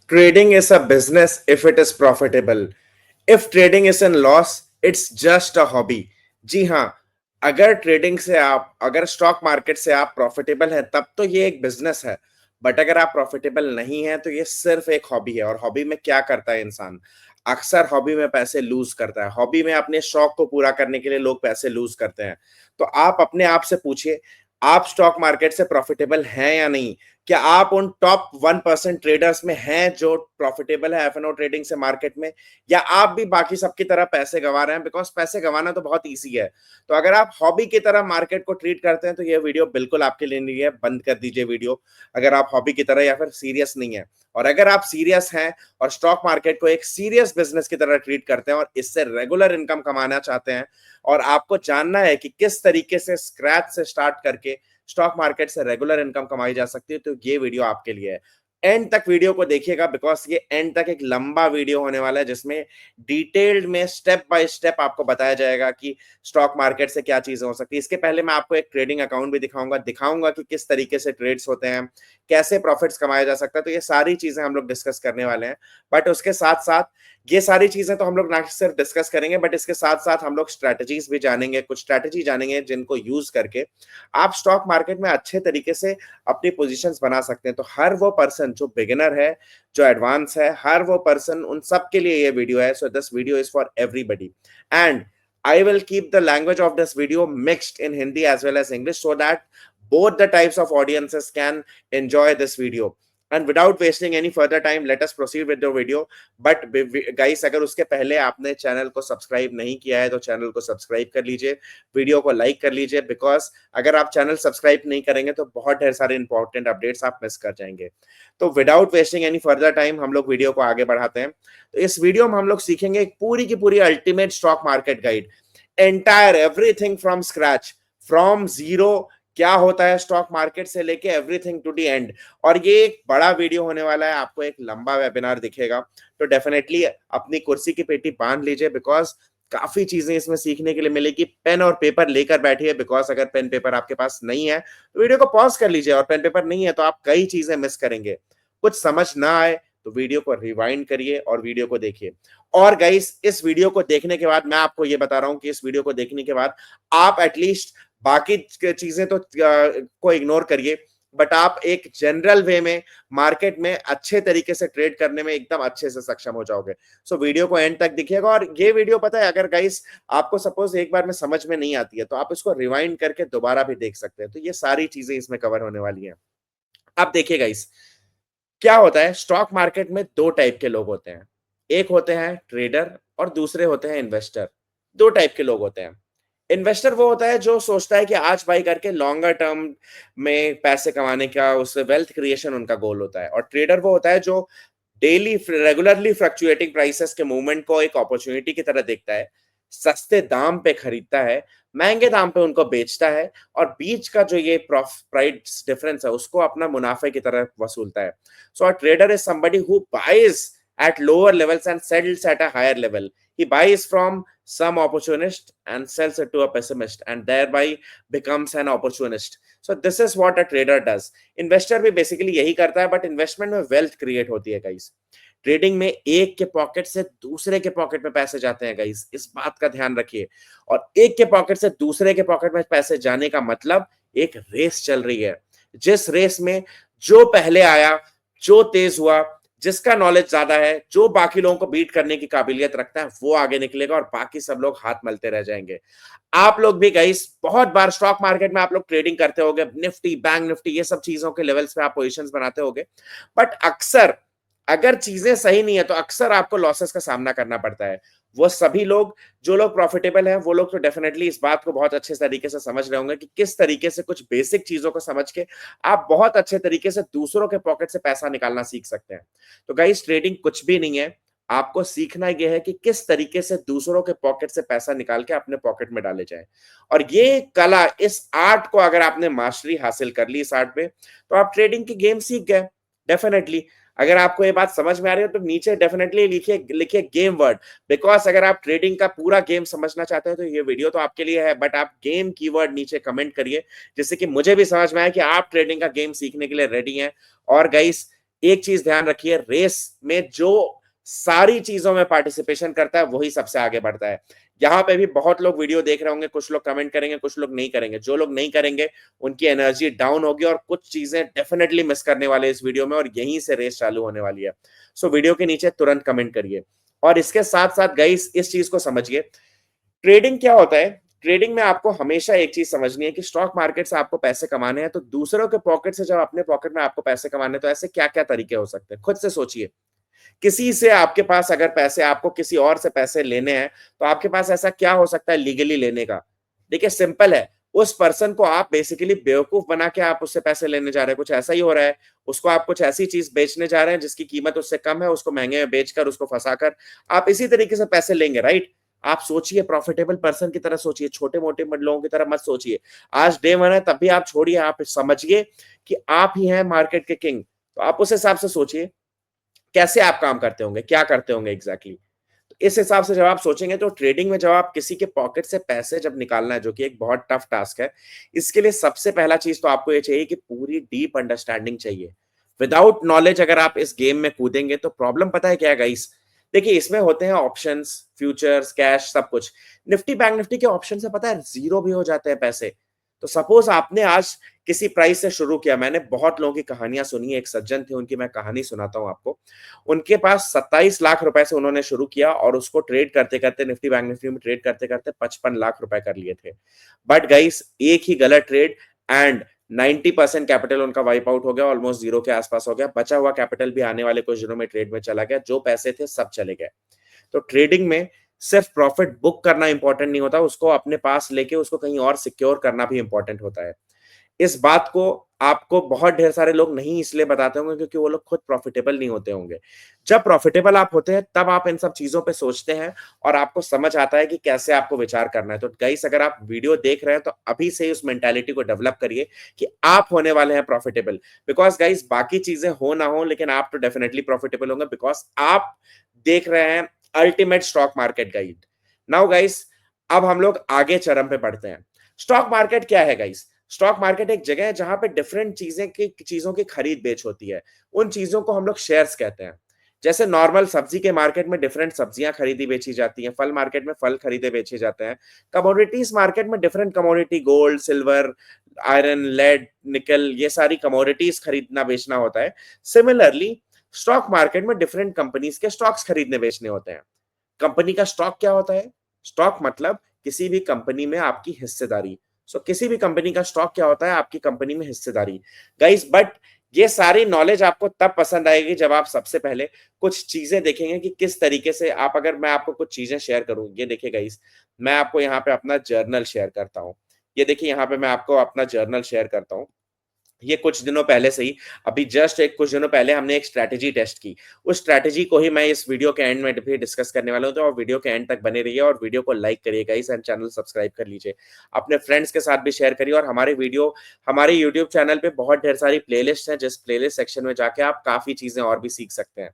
Trading is a business if it is profitable. If trading is in loss, it's just a hobby. जी हाँ, अगर trading से आप अगर stock market से आप प्रॉफिटेबल हैं तब तो ये एक बिजनेस है। बट अगर आप प्रॉफिटेबल नहीं है तो ये सिर्फ एक हॉबी है। और हॉबी में क्या करता है इंसान? अक्सर हॉबी में पैसे लूज करता है। हॉबी में अपने शौक को पूरा करने के लिए लोग पैसे लूज करते हैं। तो आप अपने आप से पूछिए, आप स्टॉक मार्केट से प्रॉफिटेबल हैं या नहीं? क्या आप उन टॉप 1% ट्रेडर्स में हैं जो प्रॉफिटेबल है एफ एन ओ ट्रेडिंग से मार्केट में, या आप भी बाकी सबकी तरह पैसे गंवा रहे हैं? बिकॉज पैसे गंवाना तो बहुत ईजी है। तो अगर आप हॉबी की तरह मार्केट को ट्रीट करते हैं तो ये वीडियो बिल्कुल आपके लिए नहीं है, बंद कर दीजिए वीडियो। अगर आप हॉबी की तरह या फिर सीरियस नहीं है, और अगर आप सीरियस हैं और स्टॉक मार्केट को एक सीरियस बिजनेस की तरह ट्रीट करते हैं और इससे रेगुलर इनकम कमाना चाहते हैं, और आपको जानना है कि किस तरीके से स्क्रैच से स्टार्ट करके स्टॉक मार्केट से रेगुलर इनकम कमाई जा सकती है, तो ये वीडियो आपके लिए है। एंड तक वीडियो को देखिएगा बिकॉज ये एंड तक एक लंबा वीडियो होने वाला है जिसमें डिटेल्ड में स्टेप बाय स्टेप आपको बताया जाएगा कि स्टॉक मार्केट से क्या चीजें हो सकती है। इसके पहले मैं आपको एक ट्रेडिंग अकाउंट भी दिखाऊंगा कि किस तरीके से ट्रेड्स होते हैं, कैसे प्रॉफिट्स कमाया जा सकता है। तो ये सारी चीजें हम लोग डिस्कस करने वाले हैं। बट उसके साथ साथ ये सारी चीजें तो हम लोग ना सिर्फ डिस्कस करेंगे, बट इसके साथ साथ हम लोग स्ट्रैटेजीज भी जानेंगे, कुछ स्ट्रैटेजी जानेंगे जिनको यूज करके आप स्टॉक मार्केट में अच्छे तरीके से अपनी पोजीशंस बना सकते हैं। तो हर वो पर्सन जो बिगिनर है, जो एडवांस है, हर वो पर्सन, उन सब के लिए ये वीडियो है। So this video is for everybody. And I will keep the language of this video mixed in Hindi as well as English so that both the types of audiences can enjoy this video. And without wasting any further time, let us proceed with the video. But guys, अगर उसके पहले आपने channel को subscribe नहीं किया है तो channel को सब्सक्राइब कर लीजिए, वीडियो को लाइक कर लीजिए, बिकॉज अगर आप चैनल सब्सक्राइब नहीं करेंगे तो बहुत ढेर सारे इंपॉर्टेंट अपडेट्स आप मिस कर जाएंगे। तो without wasting any further time हम लोग वीडियो को आगे बढ़ाते हैं। तो इस वीडियो में हम लोग सीखेंगे एक पूरी की पूरी ultimate stock market guide, entire everything from scratch, from zero, क्या होता है स्टॉक मार्केट से लेके एवरीथिंग टू दी एंड। और ये एक बड़ा वीडियो होने वाला है, आपको एक लंबा वेबिनार दिखेगा। तो डेफिनेटली अपनी कुर्सी की पेटी बांध लीजिए बिकॉज काफी चीजें इसमें सीखने के लिए मिलेगी। पेन और पेपर लेकर बैठिए बिकॉज अगर पेन पेपर आपके पास नहीं है तो वीडियो को पॉज कर लीजिए, और पेन पेपर नहीं है तो आप कई चीजें मिस करेंगे। कुछ समझ ना आए तो वीडियो को रिवाइंड करिए और वीडियो को देखिए। और गाइस, इस वीडियो को देखने के बाद मैं आपको ये बता रहा हूं कि इस वीडियो को देखने के बाद आप एटलीस्ट बाकी चीजें तो को इग्नोर करिए, बट आप एक जनरल वे में मार्केट में अच्छे तरीके से ट्रेड करने में एकदम अच्छे से सक्षम हो जाओगे। सो वीडियो को एंड तक देखिएगा। और ये वीडियो पता है, अगर गाइस आपको सपोज एक बार में समझ में नहीं आती है तो आप इसको रिवाइंड करके दोबारा भी देख सकते हैं। तो ये सारी चीजें इसमें कवर होने वाली हैं। अब देखिए गाइस, क्या होता है स्टॉक मार्केट में दो टाइप के लोग होते हैं। एक होते हैं ट्रेडर और दूसरे होते हैं इन्वेस्टर। दो टाइप के लोग होते हैं। इन्वेस्टर वो होता है जो सोचता है कि आज बाई करके लॉन्गर टर्म में पैसे कमाने का, उससे वेल्थ क्रिएशन उनका गोल होता है। और ट्रेडर वो होता है जो डेली रेगुलरली फ्लक्चुएटिंग प्राइसेस के मूवमेंट को एक अपॉर्चुनिटी की तरह देखता है, सस्ते दाम पे खरीदता है, महंगे दाम पे उनको बेचता है, और बीच का जो ये प्राइस डिफरेंस है उसको अपना मुनाफे की तरह वसूलता है। So a trader is somebody who buys at lower levels and sells at a higher level. He buys from some opportunist and sells it to a pessimist and thereby becomes an opportunist. So this is what a trader does. Investor भी basically यही करता है, but investment में wealth create होती है guys. Trading में एक के पॉकेट से दूसरे के पॉकेट में पैसे जाते हैं गाइस, इस बात का ध्यान रखिए। और एक के पॉकेट से दूसरे के पॉकेट में पैसे जाने का मतलब एक रेस चल रही है, जिस रेस में जो पहले आया, जो तेज हुआ, जिसका नॉलेज ज्यादा है, जो बाकी लोगों को बीट करने की काबिलियत रखता है, वो आगे निकलेगा और बाकी सब लोग हाथ मलते रह जाएंगे। आप लोग भी गाइस बहुत बार स्टॉक मार्केट में आप लोग ट्रेडिंग करते होंगे, निफ्टी, बैंक निफ्टी, ये सब चीजों के लेवल्स पे आप पोजीशंस बनाते होंगे। बट अक्सर अगर चीजें सही नहीं है तो अक्सर आपको लॉसेस का सामना करना पड़ता है। वो सभी लोग, जो लोग प्रॉफिटेबल हैं, वो लोग तो डेफिनेटली इस बात को बहुत अच्छे तरीके से समझ रहे होंगे कि किस तरीके से कुछ बेसिक चीजों को समझ के आप बहुत अच्छे तरीके से दूसरों के पॉकेट से पैसा निकालना सीख सकते हैं। तो गाइस, ट्रेडिंग कुछ भी नहीं है, आपको सीखना यह है कि किस तरीके से दूसरों के पॉकेट से पैसा निकाल के अपने पॉकेट में डाले जाए। और ये कला, इस आर्ट को अगर आपने मास्टरी हासिल कर ली इस आर्ट में, तो आप ट्रेडिंग की गेम सीख गए डेफिनेटली। अगर आपको ये बात समझ में आ रही है तो नीचे डेफिनेटली लिखिए लिखिए गेम वर्ड, बिकॉज अगर आप ट्रेडिंग का पूरा गेम समझना चाहते हैं तो ये वीडियो तो आपके लिए है, बट आप गेम कीवर्ड नीचे कमेंट करिए जिससे कि मुझे भी समझ में आए कि आप ट्रेडिंग का गेम सीखने के लिए रेडी हैं। और गाइस, एक चीज ध्यान रखिए, रेस में जो सारी चीजों में पार्टिसिपेशन करता है वही सबसे आगे बढ़ता है। यहाँ पे भी बहुत लोग वीडियो देख रहे होंगे, कुछ लोग कमेंट करेंगे, कुछ लोग नहीं करेंगे। जो लोग नहीं करेंगे उनकी एनर्जी डाउन होगी और कुछ चीजें डेफिनेटली मिस करने वाले इस वीडियो में, और यहीं से रेस चालू होने वाली है। सो वीडियो के नीचे तुरंत कमेंट करिए। और इसके साथ साथ गाइस इस चीज को समझिए, ट्रेडिंग क्या होता है। ट्रेडिंग में आपको हमेशा एक चीज समझनी है कि स्टॉक मार्केट से आपको पैसे कमाने हैं तो दूसरों के पॉकेट से जब अपने पॉकेट में आपको पैसे कमाने, तो ऐसे क्या क्या तरीके हो सकते हैं, खुद से सोचिए। किसी से आपके पास अगर पैसे, आपको किसी और से पैसे लेने हैं, तो आपके पास ऐसा क्या हो सकता है लीगली लेने का। देखिए सिंपल है, उस पर्सन को आप बेसिकली बेवकूफ बना के आप उससे पैसे लेने जा रहे हैं, कुछ ऐसा ही हो रहा है। उसको आप कुछ ऐसी चीज बेचने जा रहे हैं जिसकी कीमत उससे कम है, उसको महंगे में बेचकर उसको फंसाकर आप इसी तरीके से पैसे लेंगे, राइट। आप सोचिए, प्रॉफिटेबल पर्सन की तरह सोचिए, छोटे मोटे लोगों की तरह मत सोचिए। आज डे वन है तब भी आप छोड़िए, आप समझिए कि आप ही हैं मार्केट के किंग। तो आप उस हिसाब से सोचिए कैसे आप काम करते होंगे, क्या करते होंगे एग्जैक्टली तो इस हिसाब से जब आप सोचेंगे, तो ट्रेडिंग में जब आप किसी के पॉकेट से पैसे जब निकालना है, जो कि एक बहुत टफ टास्क है, इसके लिए सबसे पहला चीज तो आपको ये चाहिए कि पूरी डीप अंडरस्टैंडिंग चाहिए। विदाउट नॉलेज अगर आप इस गेम में कूदेंगे तो प्रॉब्लम पता है क्या है गाइस। देखिए इसमें होते हैं ऑप्शंस, फ्यूचर्स, कैश, सब कुछ। निफ्टी बैंक निफ्टी के ऑप्शन से पता है जीरो भी हो जाते हैं पैसे। तो सपोज आपने आज किसी प्राइस से शुरू किया, मैंने बहुत लोगों की कहानियां सुनी है, एक सज्जन थे उनकी मैं कहानी सुनाता हूं आपको। उनके पास 27 लाख रुपए से उन्होंने शुरू किया और उसको ट्रेड करते करते, निफ्टी बैंक निफ्टी में ट्रेड करते करते 55 लाख रुपए कर लिए थे। बट गाइस एक ही गलत ट्रेड एंड 90% कैपिटल उनका वाइप आउट हो गया, ऑलमोस्ट जीरो के आसपास हो गया। बचा हुआ कैपिटल भी आने वाले कुछ दिनों में ट्रेड में चला गया, जो पैसे थे सब चले गए। तो ट्रेडिंग में सिर्फ प्रॉफिट बुक करना इंपॉर्टेंट नहीं होता, उसको अपने पास लेके उसको कहीं और सिक्योर करना भी इंपॉर्टेंट होता है। इस बात को आपको बहुत ढेर सारे लोग नहीं इसलिए बताते होंगे क्योंकि वो लोग खुद प्रॉफिटेबल नहीं होते होंगे। जब प्रॉफिटेबल आप होते हैं तब आप इन सब चीजों पे सोचते हैं और आपको समझ आता है कि कैसे आपको विचार करना है। तो गाइस अगर आप वीडियो देख रहे हैं तो अभी से उस मेंटालिटी को डेवलप करिए कि आप होने वाले हैं प्रॉफिटेबल। बिकॉज गाइस बाकी चीजें हो ना हो, लेकिन आप तो डेफिनेटली प्रॉफिटेबल होंगे, बिकॉज आप देख रहे हैं ultimate stock market guide. Now guys अब हम लोग आगे चरम पे बढ़ते हैं। स्टॉक मार्केट क्या है गाइस। स्टॉक मार्केट एक जगह है जहां पे डिफरेंट चीजों की खरीद बेच होती है। उन चीजों को हम लोग शेयर्स कहते हैं। जैसे नॉर्मल सब्जी के मार्केट में डिफरेंट सब्जियां खरीदी बेची जाती हैं, फल मार्केट में फल खरीदे बेचे जाते हैं। कमोडिटीज मार्केट में different commodity, gold, silver, iron, lead, nickel, ये सारी कमोडिटीज खरीदना बेचना होता है। सिमिलरली स्टॉक मार्केट में डिफरेंट कंपनीज के स्टॉक्स खरीदने बेचने होते हैं। कंपनी का स्टॉक क्या होता है। स्टॉक मतलब किसी भी कंपनी में आपकी हिस्सेदारी। किसी भी कंपनी का स्टॉक क्या होता है, आपकी कंपनी में हिस्सेदारी। गाइस बट ये सारी नॉलेज आपको तब पसंद आएगी जब आप सबसे पहले कुछ चीजें देखेंगे कि किस तरीके से आप, अगर मैं आपको कुछ चीजें शेयर करूं, ये देखिए गाइस मैं आपको यहाँ पे अपना जर्नल शेयर करता हूँ। ये देखिए यहाँ पे मैं आपको अपना जर्नल शेयर करता हूँ। ये कुछ दिनों पहले से ही, अभी जस्ट एक कुछ दिनों पहले हमने एक स्ट्रैटेजी टेस्ट की। उस स्ट्रैटेजी को ही मैं इस वीडियो के एंड में भी डिस्कस करने वाला हूं। तो आप वीडियो के एंड तक बने रहिए और वीडियो को लाइक करिए गाइस एंड चैनल सब्सक्राइब कर लीजिए। अपने फ्रेंड्स के साथ भी शेयर करिए। और हमारे यूट्यूब चैनल पे बहुत ढेर सारी प्लेलिस्ट है, जिस प्लेलिस्ट सेक्शन में जाके आप काफी चीजें और भी सीख सकते हैं।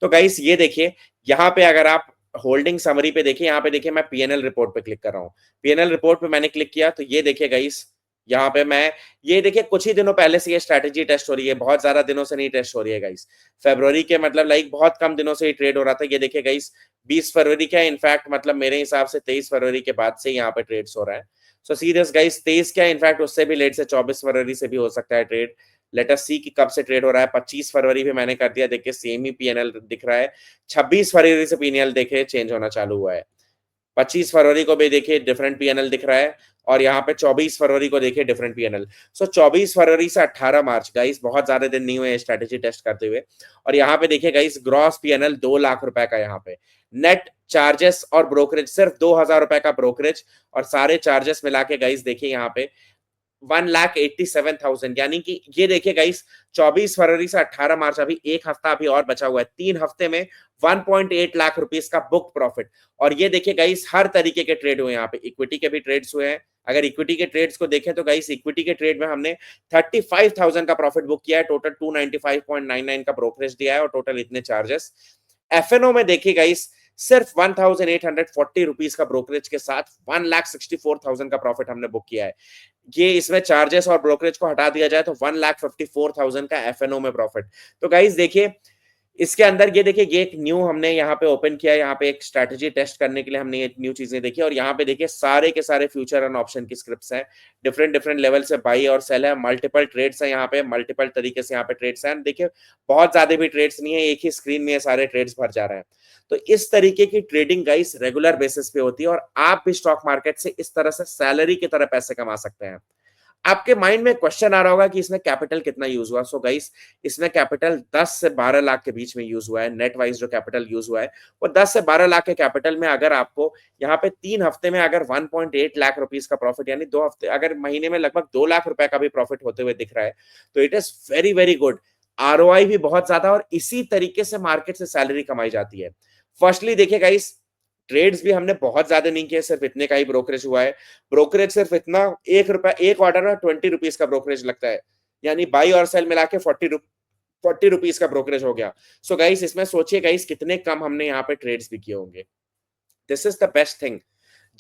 तो गाइस ये देखिए यहाँ पे, अगर आप होल्डिंग समरी पे देखिए, यहाँ पे देखिए मैं पीएनएल रिपोर्ट पे क्लिक कर रहा हूँ। पीएनएल रिपोर्ट पे मैंने क्लिक किया तो ये देखिए गाइस, यहाँ पे मैं, ये देखिए कुछ ही दिनों पहले से ये स्ट्रैटेजी टेस्ट हो रही है, बहुत ज्यादा दिनों से नहीं टेस्ट हो रही है गाइस। फरवरी के मतलब लाइक बहुत कम दिनों से ही ट्रेड हो रहा था। ये देखिए गाइस 20 फरवरी का, इनफैक्ट मतलब मेरे हिसाब से 23 फरवरी के बाद से यहाँ पे ट्रेड्स हो रहा है। सो सीरियस गाइस 23 क्या, इनफैक्ट उससे भी लेट से 24 फरवरी से भी हो सकता है ट्रेड। लेट अस सी कि कब से ट्रेड हो रहा है। 25 फरवरी भी मैंने कर दिया, देखिए सेम ही पीएनएल दिख रहा है। 26 फरवरी से पीएनएल देखे चेंज होना चालू हुआ है। 25 फरवरी को भी देखिए डिफरेंट पीएनएल दिख रहा है और यहाँ पे 24 फरवरी को देखिए डिफरेंट पीएनएल। 24 फरवरी से 18 मार्च गाइस, बहुत ज्यादा दिन नहीं हुए स्ट्रेटेजी टेस्ट करते हुए। और यहाँ पे देखिए गाइस ग्रॉस पीएनएल 2 लाख रुपए का, यहाँ पे नेट चार्जेस और ब्रोकरेज सिर्फ 2,000 रुपए का ब्रोकरेज, और सारे चार्जेस मिला के गाइस देखिए यहाँ पे 1,87,000। यानी कि ये देखिए गाइस 24 फरवरी से 18 मार्च, अभी एक हफ्ता अभी और बचा हुआ है। 3 हफ्ते में 1.8 लाख रुपीस का बुक प्रॉफिट। और ये देखिए गाइस हर तरीके के ट्रेड हुए, यहाँ पे इक्विटी के भी ट्रेड्स हुए हैं। अगर इक्विटी के ट्रेड्स को देखें तो गाइस इक्विटी के ट्रेड में हमने 35,000 का प्रॉफिट बुक किया है, टोटल 295.99 का ब्रोकरेज दिया है और टोटल इतने चार्जेस। एफएनओ में देखिए गाइस सिर्फ 1,840 रुपीस का ब्रोकरेज के साथ 1,64,000 का प्रॉफिट हमने बुक किया है। ये इसमें चार्जेस और ब्रोकरेज को हटा दिया जाए तो 1,54,000 का एफएनओ में प्रॉफिट। तो गाइस देखिए इसके अंदर ये देखिए, ये एक न्यू हमने यहाँ पे ओपन किया है, यहाँ पे एक स्ट्रैटेजी टेस्ट करने के लिए हमने ये न्यू चीजें देखी, और यहाँ पे देखिए सारे के सारे फ्यूचर एंड ऑप्शन की स्क्रिप्ट्स हैं, डिफरेंट डिफरेंट लेवल से बाई और सेल है, मल्टीपल ट्रेड्स हैं यहाँ पे, मल्टीपल तरीके से यहाँ पे ट्रेड्स हैं, देखिए बहुत ज्यादा भी ट्रेड्स नहीं है, एक ही स्क्रीन में ये सारे ट्रेड्स भर जा रहे हैं। तो इस तरीके की ट्रेडिंग गाइस रेगुलर बेसिस पे होती है, और आप भी स्टॉक मार्केट से इस तरह से सैलरी की तरह पैसे कमा सकते हैं। आपके माइंड में क्वेश्चन आ रहा होगा कि इसमें कैपिटल कितना यूज हुआ। सो गाइस इसमें कैपिटल 10 से 12 लाख के बीच में यूज हुआ है, नेट वाइज जो कैपिटल यूज हुआ है वो 10 से 12 लाख के कैपिटल में अगर आपको यहाँ पे 3 हफ्ते में अगर 1.8 लाख रुपीस का प्रॉफिट, यानी 2 हफ्ते अगर महीने में लगभग 2 लाख रुपए का भी प्रॉफिट होते हुए दिख रहा है, तो it is very very good. ROI भी बहुत ज्यादा, और इसी तरीके से मार्केट से सैलरी कमाई जाती है। फर्स्टली देखिए गाइस, ट्रेड्स भी हमने बहुत ज्यादा नहीं किए, सिर्फ इतने का ही ब्रोकरेज हुआ है। ब्रोकरेज सिर्फ इतना, ₹1 एक ऑर्डर में 20 रुपीज का ब्रोकरेज लगता है, यानी बाई और सेल मिला के 40 रुपीज का ब्रोकरेज हो गया। सो गाइस इसमें सोचिए गाइस कितने कम हमने यहाँ पे ट्रेड्स भी किए होंगे। This is the best thing,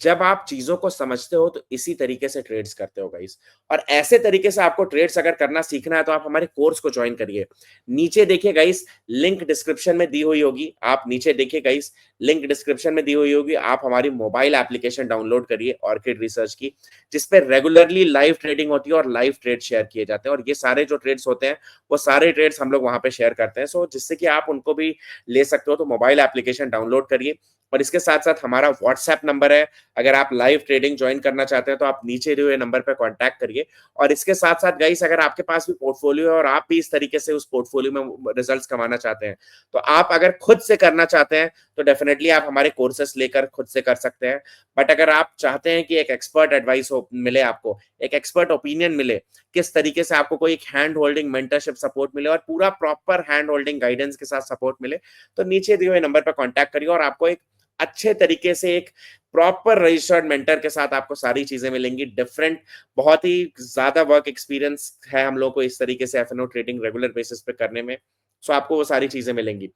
जब आप चीजों को समझते हो तो इसी तरीके से ट्रेड्स करते हो गाइस। और ऐसे तरीके से आपको ट्रेड्स अगर करना सीखना है तो आप हमारे कोर्स को ज्वाइन करिए। नीचे देखिए गाइस, लिंक डिस्क्रिप्शन में दी हुई होगी, आप नीचे देखिए गाइस, लिंक डिस्क्रिप्शन में दी हुई होगी, आप हमारी मोबाइल एप्लीकेशन डाउनलोड करिए ऑर्किड रिसर्च की, जिसपे रेगुलरली लाइव ट्रेडिंग होती है और लाइव ट्रेड शेयर किए जाते हैं, और ये सारे जो ट्रेड्स होते हैं वो सारे ट्रेड्स हम लोग वहां पे शेयर करते हैं। सो जिससे कि आप उनको भी ले सकते हो, तो मोबाइल एप्लीकेशन डाउनलोड करिए। और इसके साथ साथ हमारा व्हाट्सएप नंबर है, अगर आप लाइव ट्रेडिंग ज्वाइन करना चाहते हैं तो आप नीचे दिए हुए नंबर पर कांटेक्ट करिए। और इसके साथ साथ गाइस, अगर आपके पास भी पोर्टफोलियो है और आप भी इस तरीके से उस पोर्टफोलियो में रिजल्ट्स कमाना चाहते हैं, तो आप अगर खुद से करना चाहते हैं तो डेफिनेटली आप हमारे कोर्सेस लेकर खुद से कर सकते हैं। बट अगर आप चाहते हैं कि एक एक्सपर्ट एडवाइस मिले, आपको एक एक्सपर्ट ओपिनियन मिले, किस तरीके से आपको कोई एक हैंड होल्डिंग मेंटरशिप सपोर्ट मिले और पूरा प्रॉपर हैंड होल्डिंग गाइडेंस के साथ सपोर्ट मिले, तो नीचे दिए हुए नंबर पर कांटेक्ट करिए और आपको एक अच्छे तरीके से एक प्रॉपर रजिस्टर्ड मेंटर के साथ आपको सारी चीजें मिलेंगी। डिफरेंट, बहुत ही ज्यादा वर्क एक्सपीरियंस है हम लोग को इस तरीके से एफएनओ ट्रेडिंग रेगुलर बेसिस पे करने में। सो आपको वो सारी चीजें मिलेंगी।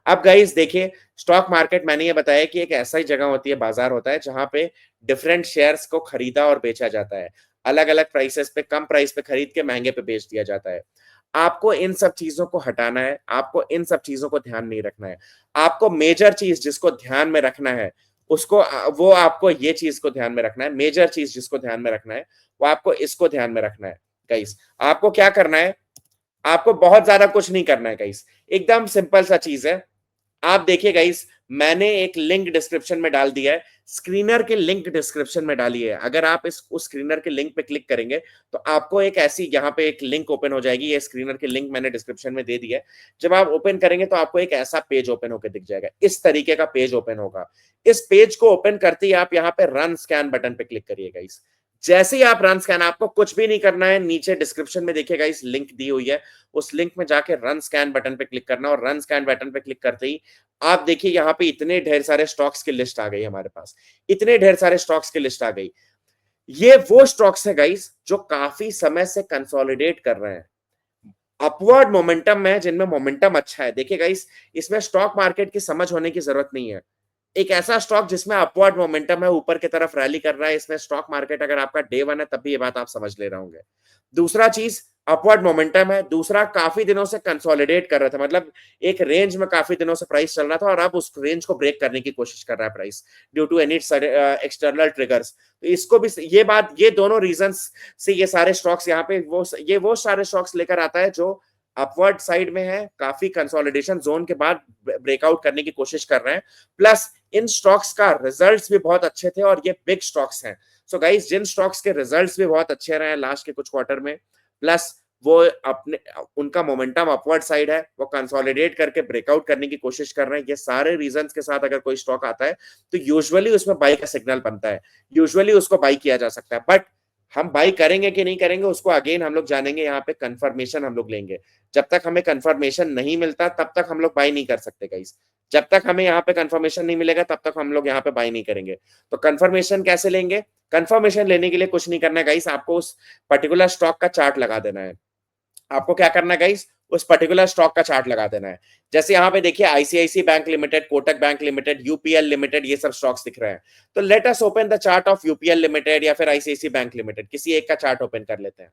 अब गाइस देखिए, स्टॉक मार्केट मैंने ये बताया कि एक ऐसा ही जगह होती है, बाजार होता है, जहां पे डिफरेंट शेयर्स को खरीदा और बेचा जाता है, अलग अलग प्राइसेस पे, कम प्राइस पे खरीद के महंगे पे बेच दिया जाता है। आपको इन सब चीजों को हटाना है, आपको इन सब चीजों को ध्यान नहीं रखना है। आपको मेजर चीज जिसको ध्यान में रखना है उसको, वो आपको ये चीज को ध्यान में रखना है। मेजर चीज जिसको ध्यान में रखना है वो आपको इसको ध्यान में रखना है। गाइस आपको क्या करना है, आपको बहुत ज्यादा कुछ नहीं करना है गाइस, एकदम सिंपल सा चीज है। आप देखिए गाइस, मैंने एक लिंक डिस्क्रिप्शन में डाल दिया है, स्क्रीनर के लिंक डिस्क्रिप्शन में डाली है। अगर आप इस उस स्क्रीनर के लिंक पे क्लिक करेंगे तो आपको एक ऐसी यहाँ पे एक लिंक ओपन हो जाएगी। ये स्क्रीनर के लिंक मैंने डिस्क्रिप्शन में दे दिया है। जब आप ओपन करेंगे तो आपको एक ऐसा पेज ओपन होकर दिख जाएगा, इस तरीके का पेज ओपन होगा। इस पेज को ओपन करते ही आप यहाँ पे रन स्कैन बटन पे क्लिक करिएगा। इस जैसे ही आप रन स्कैन, आपको कुछ भी नहीं करना है, नीचे डिस्क्रिप्शन में देखिएगा इस लिंक दी हुई है, उस लिंक में जाके रन स्कैन बटन पे क्लिक करना, और रन स्कैन बटन पे क्लिक करते ही आप देखिए यहाँ पे इतने ढेर सारे स्टॉक्स की लिस्ट आ गई हमारे पास, इतने ढेर सारे स्टॉक्स की लिस्ट आ गई। ये वो स्टॉक्स है गाइस जो काफी समय से कंसोलिडेट कर रहे हैं, अपवर्ड मोमेंटम में है, जिनमें मोमेंटम अच्छा है। देखिए गाइस, इसमें स्टॉक मार्केट की समझ होने की जरूरत नहीं है। एक ऐसा स्टॉक जिसमें अपवर्ड मोमेंटम है, ऊपर की तरफ रैली कर रहा है, इसमें स्टॉक मार्केट अगर आपका डे 1 है तब भी ये बात आप समझ ले रहे होंगे। दूसरा चीज, अपवर्ड मोमेंटम है। दूसरा, काफी दिनों से कंसोलिडेट कर रहा था, मतलब एक रेंज में काफी दिनों से प्राइस चल रहा था और अब उस रेंज को ब्रेक करने की कोशिश कर रहा है price, due to any external triggers. तो इसको भी, ये बात, ये दोनों रीजंस से ये सारे स्टॉक्स यहाँ पे वो सारे स्टॉक्स लेकर आता है जो अपवर्ड साइड में है, काफी कंसोलिडेशन जोन के बाद ब्रेकआउट करने की कोशिश कर रहे हैं। प्लस इन स्टॉक्स का रिजल्ट्स भी बहुत अच्छे थे और ये बिग स्टॉक्स हैं। सो गाइस, जिन स्टॉक्स के रिजल्ट्स भी बहुत अच्छे रहे हैं लास्ट के कुछ क्वार्टर में, प्लस वो अपने, उनका मोमेंटम अपवर्ड साइड है, वो कंसोलिडेट करके ब्रेकआउट करने की कोशिश कर रहे हैं, ये सारे रीजंस के साथ अगर कोई स्टॉक आता है तो यूजुअली उसमें बाई का सिग्नल बनता है, यूजुअली उसको बाई किया जा सकता है। बट हम बाई करेंगे कि नहीं करेंगे उसको अगेन हम लोग जानेंगे, यहाँ पे कंफर्मेशन हम लोग लेंगे। जब तक हमें कंफर्मेशन नहीं मिलता तब तक हम लोग बाई नहीं कर सकते गाइस। जब तक हमें यहाँ पे कंफर्मेशन नहीं मिलेगा तब तक हम लोग यहाँ पे बाई नहीं करेंगे। तो कंफर्मेशन कैसे लेंगे? कंफर्मेशन लेने के लिए कुछ नहीं करना है गाइस, आपको उस पर्टिकुलर स्टॉक का चार्ट लगा देना है। आपको क्या करना है गाइस, उस पर्टिकुलर स्टॉक का चार्ट लगा देना है। जैसे यहाँ पे देखिए ICICI bank limited, Kotak bank limited, UPL limited, ये सब स्टॉक्स दिख रहे हैं। तो let us open the chart of UPL limited या फिर आईसीआईसी बैंक लिमिटेड, किसी एक का चार्ट ओपन कर लेते हैं।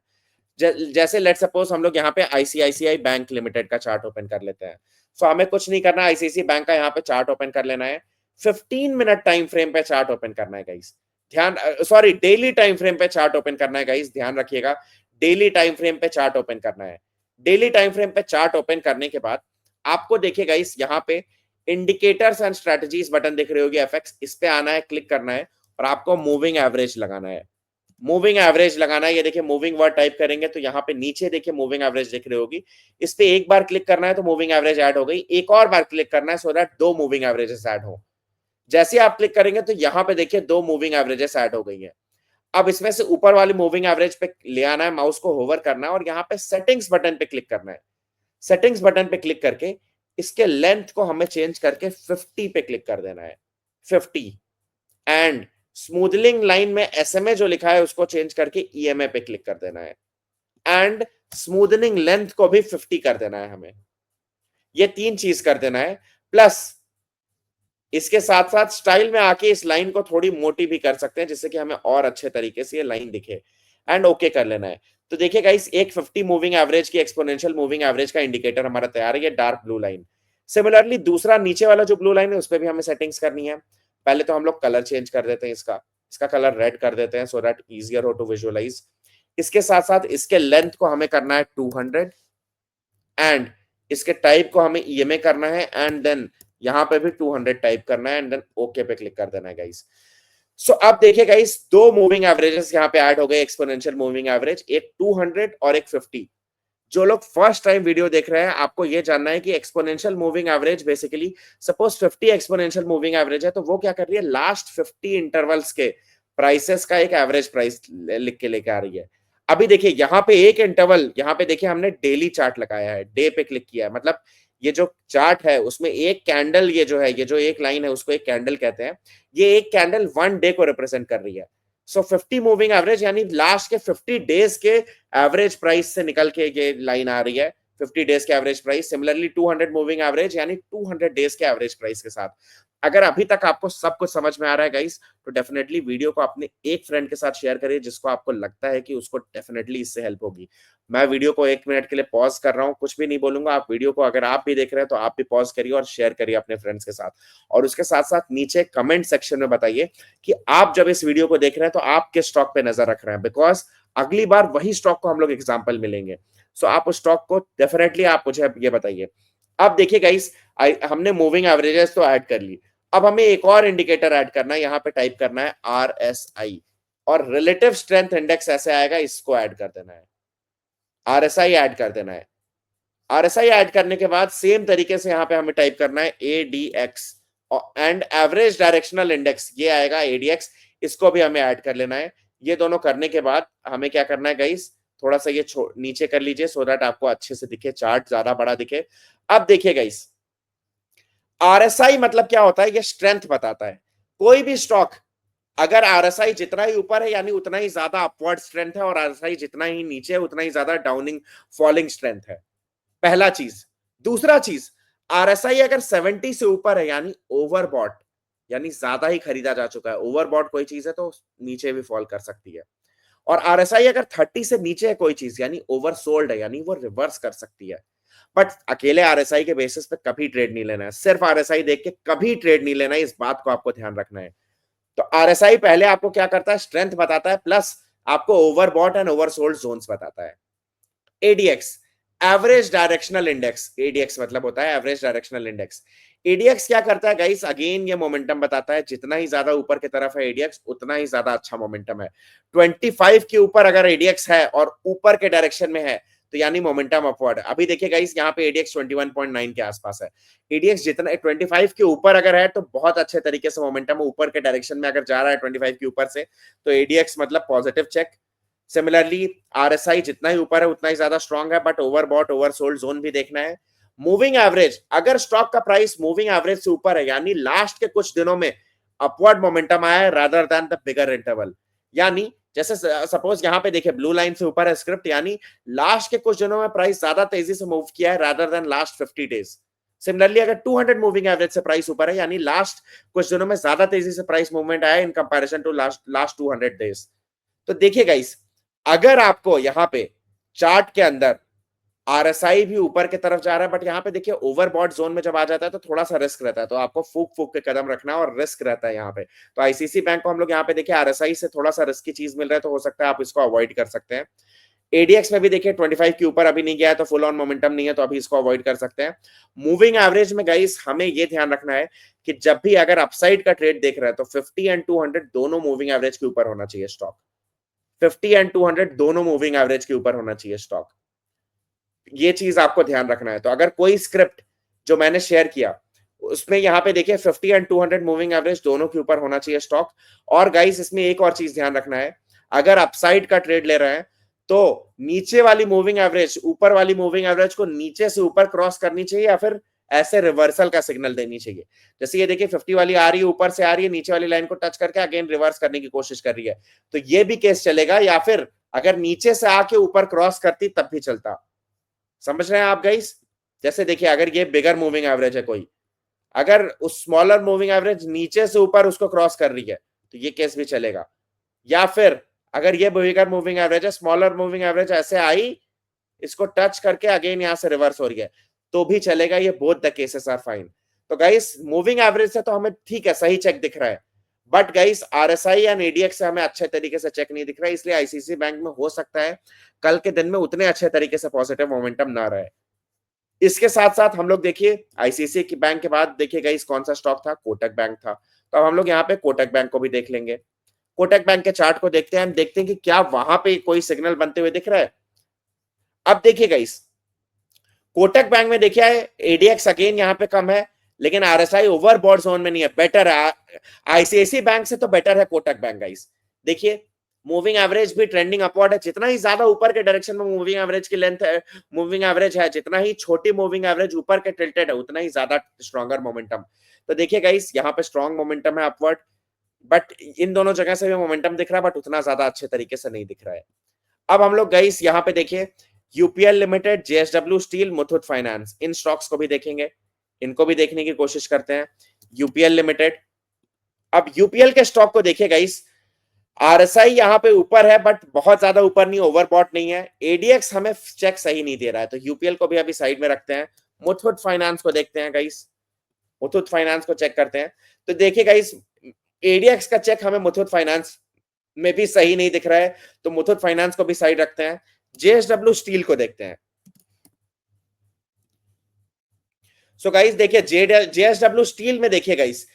जैसे लेट सपोज हम लोग यहाँ पे आईसीआईसीआई बैंक लिमिटेड का चार्ट ओपन कर लेते हैं। सो हमें कुछ नहीं करना, आईसीआईसी बैंक का यहाँ पे चार्ट ओपन कर लेना है। 15 मिनट टाइम फ्रेम पे चार्ट ओपन करना है गाइस, ध्यान, सॉरी डेली टाइम फ्रेम पे चार्ट ओपन करना है गाइस, ध्यान रखिएगा, डेली टाइम फ्रेम पे चार्ट ओपन करना है। डेली टाइम फ्रेम पे चार्ट ओपन करने के बाद आपको देखिए गाइस यहाँ पे इंडिकेटर्स एंड स्ट्रेटजीज बटन दिख रही होगी एफएक्स, इस पे आना है, क्लिक करना है और आपको मूविंग एवरेज लगाना है। मूविंग एवरेज लगाना है, ये देखिए मूविंग वर्ड टाइप करेंगे तो यहाँ पे नीचे देखिए मूविंग एवरेज दिख रही होगी, इस पे एक बार क्लिक करना है तो मूविंग एवरेज ऐड हो गई, एक और बार क्लिक करना है सो दैट दो मूविंग एवरेजेस ऐड हो। जैसे आप क्लिक करेंगे तो यहाँ पे देखिए दो मूविंग एवरेजेस ऐड हो गई है। अब इसमें से ऊपर वाली मूविंग एवरेज पे ले आना है, माउस को होवर करना है और यहाँ पे सेटिंग्स बटन पे क्लिक करना है। सेटिंग्स बटन पे क्लिक करके इसके लेंथ को हमें चेंज करके 50 पे क्लिक कर देना है, 50। एंड स्मूथनिंग लाइन में एसएमए जो लिखा है उसको चेंज करके ईएमए पे क्लिक कर देना है। एंड स्मूथनिंग लेंथ को भी 50 कर देना है हमें, ये तीन चीज कर देना है। प्लस इसके साथ साथ स्टाइल में आके इस लाइन को थोड़ी मोटी भी कर सकते हैं जिससे कि हमें और अच्छे तरीके से ये लाइन दिखे। एंड ओके कर लेना है। तो देखिए गाइस, एक 50 मूविंग एवरेज की एक्सपोनेंशियल मूविंग एवरेज का इंडिकेटर हमारा तैयार है, ये डार्क ब्लू लाइन। सिमिलरली दूसरा नीचे वाला जो ब्लू लाइन है उस पर भी हमें सेटिंग्स करनी है। पहले तो हम लोग कलर चेंज कर देते हैं, इसका इसका कलर रेड कर देते हैं सो दैट इजियर हो टू विजुअलाइज। इसके साथ साथ इसके लेंथ को हमें करना है 200 एंड इसके टाइप को हमें ईएमए करना है एंड देन यहां पे भी 200 टाइप करना है एंड देन ओके पे क्लिक कर देना है गाइस। सो अब देखिए गाइस, दो मूविंग एवरेजेस यहां पे ऐड हो गए, एक्सपोनेंशियल मूविंग एवरेज, एक 200 और एक 50। जो लोग फर्स्ट टाइम वीडियो देख रहे हैं आपको ये जानना है कि exponential moving average basically suppose 50 exponential moving average है तो वो क्या कर रही है, लास्ट 50 इंटरवल्स के प्राइसेस का एक एवरेज प्राइस लिख के लेके आ रही है। अभी देखिए यहाँ पे एक इंटरवल, यहाँ पे देखिए हमने डेली चार्ट लगाया है, डे पे क्लिक किया है, मतलब ये जो चार्ट है उसमें एक कैंडल, ये जो है, ये जो एक लाइन है उसको एक कैंडल कहते हैं, ये एक कैंडल 1 डे को रिप्रेजेंट कर रही है। सो 50 मूविंग एवरेज यानी लास्ट के 50 डेज के एवरेज प्राइस से निकल के ये लाइन आ रही है, 50 डेज के average price. Similarly 200 moving average यानी 200 डेज के एवरेज प्राइस के साथ। अगर अभी तक आपको सब कुछ समझ में आ रहा है गाइस तो डेफिनेटली वीडियो को अपने एक फ्रेंड के साथ शेयर करिए जिसको आपको लगता है कि उसको डेफिनेटली इससे हेल्प होगी। मैं वीडियो को 1 मिनट के लिए पॉज कर रहा हूँ, कुछ भी नहीं बोलूंगा, आप वीडियो को अगर आप भी देख रहे हैं तो आप भी पॉज करिए और शेयर करिए अपने फ्रेंड्स के साथ। और उसके साथ साथ नीचे कमेंट सेक्शन में बताइए कि आप जब इस वीडियो को देख रहे हैं तो आप किस स्टॉक पे नजर रख रहे हैं, बिकॉज अगली बार वही स्टॉक को हम लोग एग्जाम्पल मिलेंगे। सो आप उस स्टॉक को डेफिनेटली आप मुझे ये बताइए। अब देखिए गाइस, हमने मूविंग एवरेजेस तो ऐड कर ली, अब हमें एक और इंडिकेटर ऐड करना है, यहाँ पे टाइप करना है RSI और रिलेटिव स्ट्रेंथ इंडेक्स ऐसे आएगा, इसको ऐड कर देना है, RSI ऐड कर देना है। RSI ऐड करने के बाद सेम तरीके से यहाँ पे हमें टाइप करना है ADX and average directional index, ये आएगा ADX, इसको भी हमें ऐड कर लेना है। ये दोनों करने के बाद हमें क्या करना है गाइस, थोड़ा सा ये नीचे कर लीजिए सो दैट आपको अच्छे से दिखे, चार्ट ज्यादा बड़ा दिखे। अब देखिए गाइस, RSI मतलब क्या होता है, ये स्ट्रेंथ बताता है। कोई भी स्टॉक अगर RSI जितना ही ऊपर है यानी उतना ही ज्यादा अपवर्ड स्ट्रेंथ है और RSI जितना ही नीचे है उतना ही ज्यादा डाउनिंग फॉलिंग स्ट्रेंथ है, पहला चीज। दूसरा चीज, RSI अगर 70 से ऊपर है यानी ओवरबॉट, यानी ज्यादा ही खरीदा जा चुका है। ओवरबॉट कोई चीज है तो नीचे भी फॉल कर सकती है। और RSI अगर 30 से नीचे है कोई चीज यानी ओवरसोल्ड है, यानी वो रिवर्स कर सकती है। बट अकेले RSI के बेसिस पे कभी ट्रेड नहीं लेना है, सिर्फ RSI देख के कभी ट्रेड नहीं लेना है, इस बात को आपको ध्यान रखना है। तो RSI पहले आपको क्या करता है, स्ट्रेंथ बताता है, प्लस आपको ओवरबॉट एंड ओवरसोल्ड जोन्स बताता है। ADX average directional index, ADX मतलब होता है एवरेज डायरेक्शनल इंडेक्स। ADX क्या करता है गाइस, अगेन ये मोमेंटम बताता है, जितना ही ज्यादा ऊपर की तरफ है ADX उतना ही ज्यादा अच्छा मोमेंटम है। 25 के ऊपर अगर ADX है और ऊपर के डायरेक्शन में है तो यानी मोमेंटम अपवर्ड। अभी देखिए गाइस, यहाँ पे ADX 21.9 के आसपास है। ADX जितना 25 के ऊपर अगर है तो बहुत अच्छे तरीके से मोमेंटम ऊपर के डायरेक्शन में अगर जा रहा है 25 के ऊपर से तो ADX मतलब पॉजिटिव चेक। सिमिलरली RSI जितना ही ऊपर है उतना ही ज्यादा स्ट्रांग है, बट ओवरबॉट ओवरसोल्ड जोन भी देखना है। मूविंग एवरेज, अगर स्टॉक का प्राइस मूविंग एवरेज से ऊपर है यानी लास्ट के कुछ दिनों में अपवर्ड मोमेंटम आया है rather than the bigger interval, यानी जैसे सपोज यहाँ पे देखिए ब्लू लाइन से ऊपर है स्क्रिप्ट, यानी लास्ट के कुछ दिनों में प्राइस ज्यादा तेजी से मूव किया है rather than last 50 days. Similarly अगर 200 मूविंग एवरेज से प्राइस ऊपर है, यानी लास्ट कुछ दिनों में ज्यादा तेजी से प्राइस मूवमेंट आया in comparison to last 200 days. तो देखिए गाइस, अगर आपको यहाँ पे चार्ट के अंदर आरएसआई भी ऊपर की तरफ जा रहा है, बट यहाँ पे देखिए ओवरबॉट जोन में जब आ जाता है तो थोड़ा सा रिस्क रहता है, तो आपको फूक फूक के कदम रखना और रिस्क रहता है यहाँ पे। तो आईसीसी बैंक को हम लोग यहाँ पे देखिए आरएसआई से थोड़ा सा रिस्की चीज मिल रहा है, तो हो सकता है आप इसको अवॉइड कर सकते हैं। एडीएक्स में भी देखिए 25 के ऊपर अभी नहीं गया है, तो फुल ऑन मोमेंटम नहीं है, तो अभी इसको अवॉइड कर सकते हैं। मूविंग एवरेज में गाइस हमें ये ध्यान रखना है कि जब भी अगर अपसाइड का ट्रेड देख रहे हैं तो 50 एंड 200 दोनों मूविंग एवरेज के ऊपर होना चाहिए स्टॉक। 50 एंड 200 दोनों मूविंग एवरेज के ऊपर होना चाहिए स्टॉक, ये चीज आपको ध्यान रखना है। तो अगर कोई स्क्रिप्ट जो मैंने शेयर किया उसमें यहाँ पे देखिए 50 एंड 200 मूविंग एवरेज दोनों के ऊपर होना चाहिए स्टॉक। और गाइस इसमें एक और चीज ध्यान रखना है, अगर अपसाइड का ट्रेड ले रहे हैं तो नीचे वाली मूविंग एवरेज ऊपर वाली मूविंग एवरेज को नीचे से ऊपर क्रॉस करनी चाहिए या फिर ऐसे रिवर्सल का सिग्नल देनी चाहिए। जैसे ये देखिए 50 वाली आ रही है, ऊपर से आ रही है, नीचे वाली लाइन को टच करके अगेन रिवर्स करने की कोशिश कर रही है, तो ये भी केस चलेगा, या फिर अगर नीचे से आके ऊपर क्रॉस करती तब भी चलता। समझ रहे हैं आप गाइस? जैसे देखिए अगर ये बिगर मूविंग एवरेज है कोई, अगर उस स्मॉलर मूविंग एवरेज नीचे से ऊपर उसको क्रॉस कर रही है तो ये केस भी चलेगा। या फिर अगर ये बिगर मूविंग एवरेज है, स्मॉलर मूविंग एवरेज ऐसे आई, इसको टच करके अगेन यहां से रिवर्स हो रही है, तो भी चलेगा। ये both the cases are fine. तो गाइस मूविंग एवरेज से तो हमें ठीक है, सही चेक दिख रहा है, बट गाइस आरएसआई या एडीएक्स से हमें अच्छे तरीके से चेक नहीं दिख रहा है, इसलिए आईसीसी बैंक में हो सकता है कल के दिन में उतने अच्छे तरीके से पॉजिटिव मोमेंटम ना रहे। इसके साथ साथ हम लोग देखिए आईसीसी की बैंक के बाद देखिए गाइस कौन सा स्टॉक था, कोटक बैंक था। तो अब हम लोग यहाँ पे कोटक बैंक को भी देख लेंगे। कोटक बैंक के चार्ट को देखते हैं, हम देखते हैं कि क्या वहां पे कोई सिग्नल बनते हुए दिख रहा है। अब देखिए गाइस, कोटक बैंक में देखिए एडीएक्स अगेन यहाँ पे कम है, लेकिन आरएसआई ओवरबॉट जोन में नहीं है, बेटर है। आईसीआईसी बैंक से तो बेटर है कोटक बैंक गाइस। देखिए मूविंग एवरेज भी ट्रेंडिंग अपवर्ड है, जितना ही ज्यादा ऊपर के डायरेक्शन में मूविंग एवरेज की लेंथ है, मूविंग एवरेज है, जितना ही छोटी मूविंग एवरेज ऊपर के टिल्टेड है, उतना ही ज्यादा स्ट्रॉन्गर मोमेंटम। तो देखिए गाइस यहाँ पे स्ट्रॉन्ग मोमेंटम है अपवर्ड, बट इन दोनों जगह से भी मोमेंटम दिख रहा है, बट उतना ज्यादा अच्छे तरीके से नहीं दिख रहा है। अब हम लोग गाइस यहाँ पे देखिए UPL limited, JSW steel, Muthoot finance, इन स्टॉक्स को भी देखेंगे, इनको भी देखने की कोशिश करते हैं। यूपीएल लिमिटेड, अब यूपीएल के स्टॉक को देखिए गाइस, आरएसआई यहाँ पे ऊपर है बट बहुत ज्यादा ऊपर नहीं, ओवरबॉट नहीं है। एडीएक्स हमें चेक सही नहीं दे रहा है, तो यूपीएल को भी अभी साइड में रखते हैं। मुथूट फाइनेंस को देखते हैं गाइस, मुथूट फाइनेंस को चेक करते हैं। तो देखिए गाइस एडीएक्स का चेक हमें मुथूट फाइनेंस में भी सही नहीं दिख रहा है, तो मुथूट फाइनेंस को भी साइड रखते हैं। जेएसडब्ल्यू स्टील को देखते हैं। सो गाइस देखिए जेएसडब्ल्यू स्टील में देखिए गाइस,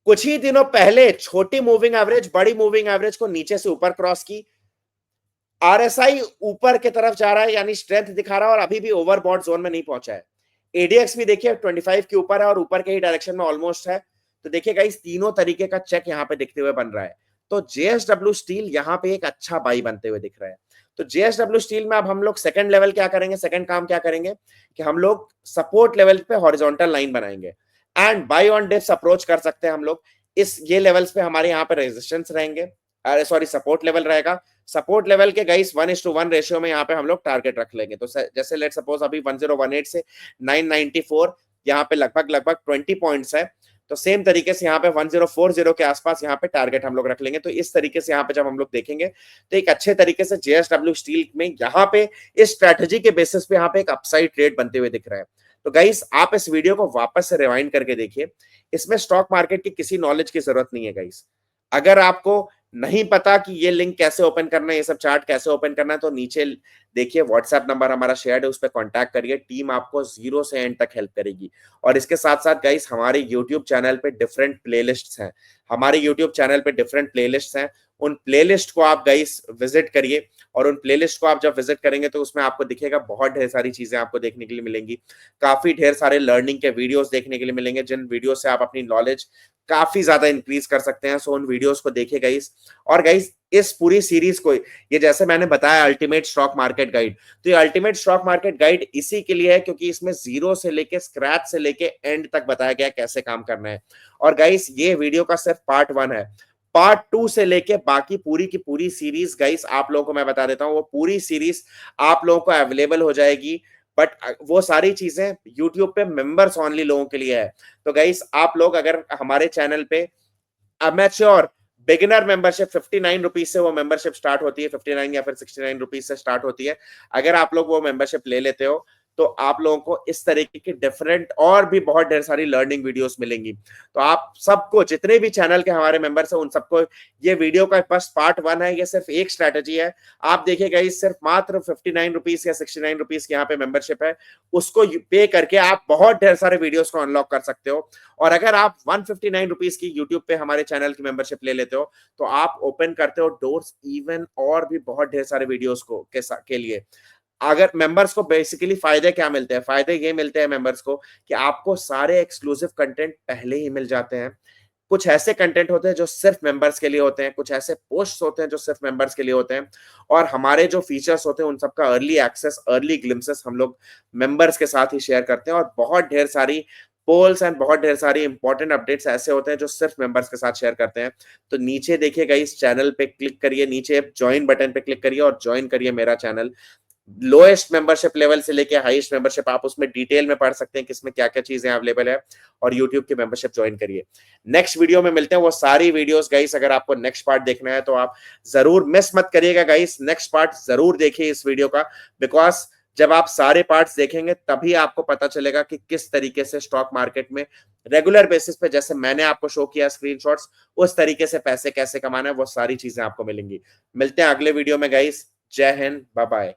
कुछ ही दिनों पहले छोटी मूविंग एवरेज बड़ी मूविंग एवरेज को नीचे से ऊपर क्रॉस की, आरएसआई ऊपर की तरफ जा रहा है, यानी स्ट्रेंथ दिखा रहा है, और अभी भी ओवरबॉट जोन में नहीं पहुंचा है। एडीएक्स भी देखिए 25 के ऊपर है और ऊपर के ही डायरेक्शन में ऑलमोस्ट है। तो देखिए गाइस तीनों तरीके का चेक यहाँ पे दिखते हुए बन रहा है, तो जेएसडब्ल्यू स्टील यहाँ पे एक अच्छा बाई बनते हुए दिख रहा है। तो जेएसडब्ल्यू स्टील में अब हम लोग सेकंड लेवल क्या करेंगे, सेकंड काम क्या करेंगे कि हम लोग सपोर्ट लेवल पे हॉरिजॉन्टल लाइन बनाएंगे and buy on dips approach कर सकते हैं हम लोग। इस ये लेवल्स पे हमारे यहाँ पे रेजिस्टेंस रहेंगे, सॉरी सपोर्ट लेवल रहेगा। सपोर्ट लेवल के गाइस 1:1 रेशियो में यहाँ पे हम लोग टारगेट रख लेंगे। तो जैसे लेट सपोज अभी 1018 से 994 यहाँ पे लगभग 20 पॉइंट्स है, तो सेम तरीके से यहाँ पे 1040 के आसपास यहाँ पे टारगेट हम लोग रख लेंगे। तो इस तरीके से यहाँ पे जब हम लोग देखेंगे तो एक अच्छे तरीके से जेएसडब्ल्यू स्टील में यहाँ पे इस स्ट्रेटेजी के बेसिस पे यहाँ पे एक अपसाइड ट्रेड बनते हुए दिख रहा है। तो गाइस आप इस वीडियो को वापस से रिवाइंड करके देखिए, इसमें स्टॉक मार्केट की किसी नॉलेज की जरूरत नहीं है गाइस। अगर आपको नहीं पता कि ये लिंक कैसे ओपन करना है, ये सब चार्ट कैसे ओपन करना है, तो नीचे देखिए व्हाट्सएप नंबर हमारा शेयर्ड है, उस पर कॉन्टैक्ट करिए, टीम आपको जीरो से एंड तक हेल्प करेगी। और इसके साथ साथ गाइस हमारे यूट्यूब चैनल पे डिफरेंट प्लेलिस्ट्स हैं, हमारे यूट्यूब चैनल पे डिफरेंट प्लेलिस्ट्स हैं, उन प्लेलिस्ट को आप गाइस विजिट करिए। और उन प्लेलिस्ट को आप जब विजिट करेंगे तो उसमें आपको दिखेगा बहुत ढेर सारी चीजें आपको देखने के लिए मिलेंगी, काफी ढेर सारे लर्निंग के वीडियोस देखने के लिए मिलेंगे, जिन वीडियो से आप अपनी नॉलेज काफी ज्यादा इंक्रीज कर सकते हैं। सो उन वीडियोस को देखिए गाइस। और गाइस इस पूरी सीरीज को, ये जैसे मैंने बताया अल्टीमेट स्टॉक मार्केट गाइड, तो ये अल्टीमेट स्टॉक मार्केट गाइड इसी के लिए है क्योंकि इसमें जीरो से लेके स्क्रैच से लेके एंड तक बताया गया कैसे काम करना है। और गाइस ये वीडियो का सिर्फ पार्ट 1 है, पार्ट 2 से लेके बाकी पूरी की पूरी सीरीज गाइस आप लोगों को मैं बता देता हूं, वो पूरी सीरीज आप लोगों को अवेलेबल हो जाएगी। बट वो सारी चीजें यूट्यूब पे मेंबर्स ओनली लोगों के लिए है। तो गाइस आप लोग अगर हमारे चैनल पे अमेच्योर बिगिनर मेंबरशिप 59 रुपीज से वो मेंबरशिप स्टार्ट होती है, 59 या फिर 69 रुपीज से स्टार्ट होती है। अगर आप लोग वो मेंबरशिप ले लेते हो तो आप लोगों को इस तरीके की डिफरेंट और भी बहुत ढेर सारी लर्निंग वीडियोस मिलेंगी। तो आप सबको, जितने भी चैनल के हमारे मेंबर्स हैं, उन सबको ये वीडियो का बस पार्ट 1 है। ये सिर्फ एक स्ट्रैटेजी है। आप देखिएगा, इस सिर्फ मात्र 59 रुपीज या 69 रुपीज की यहाँ पे मेंबरशिप है। उसको पे करके आप बहुत ढेर सारे वीडियोस को अनलॉक कर सकते हो। और अगर आप 159 रुपीज की यूट्यूब पे हमारे चैनल की मेंबरशिप ले लेते हो तो आप ओपन करते हो डोर्स इवन और भी बहुत ढेर सारे वीडियोस को के लिए। अगर मेंबर्स को बेसिकली फायदे क्या मिलते हैं? फायदे ये मिलते हैं मेंबर्स को कि आपको सारे एक्सक्लूसिव कंटेंट पहले ही मिल जाते हैं। कुछ ऐसे कंटेंट होते हैं जो सिर्फ मेंबर्स के लिए होते हैं, कुछ ऐसे पोस्ट्स होते हैं जो सिर्फ मेंबर्स के लिए होते हैं, और हमारे जो फीचर्स होते हैं उन सबका अर्ली एक्सेस, अर्ली ग्लिम्सेस हम लोग मेंबर्स के साथ ही शेयर करते हैं। और बहुत ढेर सारी पोल्स एंड बहुत ढेर सारी इंपॉर्टेंट अपडेट्स ऐसे होते हैं जो सिर्फ मेंबर्स के साथ शेयर करते हैं। तो नीचे देखिएगा, इस चैनल पे क्लिक करिए, नीचे ज्वाइन बटन पे क्लिक करिए और ज्वाइन करिए मेरा चैनल। लोएस्ट मेंबरशिप लेवल से लेके हाईएस्ट मेंबरशिप आप उसमें डिटेल में पढ़ सकते हैं किसमें क्या क्या चीजें अवेलेबल है। और यूट्यूब की मेंबरशिप ज्वाइन करिए। नेक्स्ट वीडियो में मिलते हैं, वो सारी वीडियोस गाइस अगर आपको नेक्स्ट पार्ट देखना है तो आप जरूर मिस मत करिएगा गाइस, नेक्स्ट पार्ट जरूर देखिए इस वीडियो का। बिकॉज जब आप सारे पार्ट्स देखेंगे तभी आपको पता चलेगा कि किस तरीके से स्टॉक मार्केट में रेगुलर बेसिस पे, जैसे मैंने आपको शो किया स्क्रीनशॉट्स, उस तरीके से पैसे कैसे कमाना है, वो सारी चीजें आपको मिलेंगी। मिलते हैं अगले वीडियो में गाइस। जय हिंद, बाय बाय।